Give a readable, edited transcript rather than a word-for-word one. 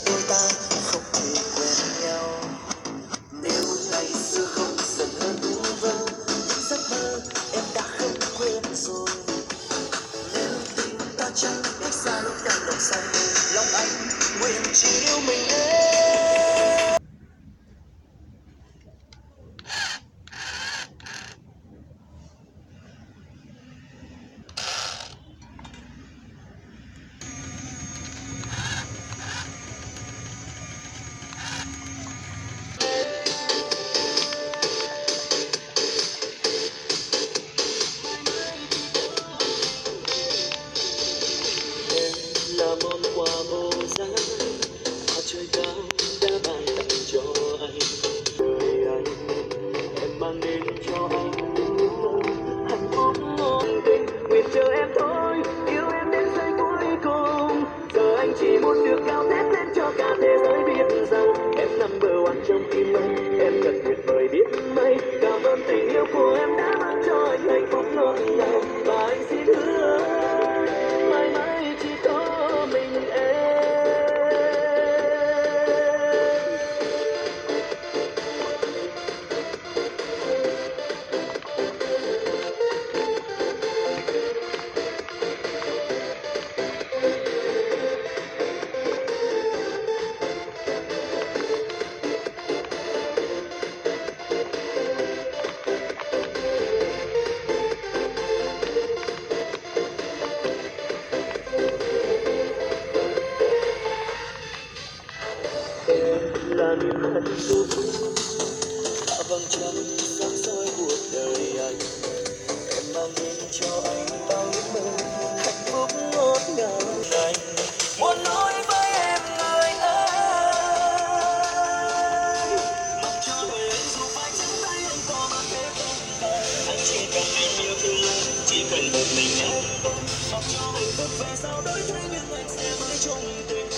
đôi ta không thể quen nhau. Nếu ngày xưa không dần hơn vu vơ, những giấc mơ em đã không quên rồi. Nếu tình ta chẳng cách xa lúc đang nồng say, lòng anh nguyện chỉ yêu mình em. Chỉ cần một mình em, mặc cho hạnh phúc về sau đổi thay nhưng anh sẽ mãi trong tình.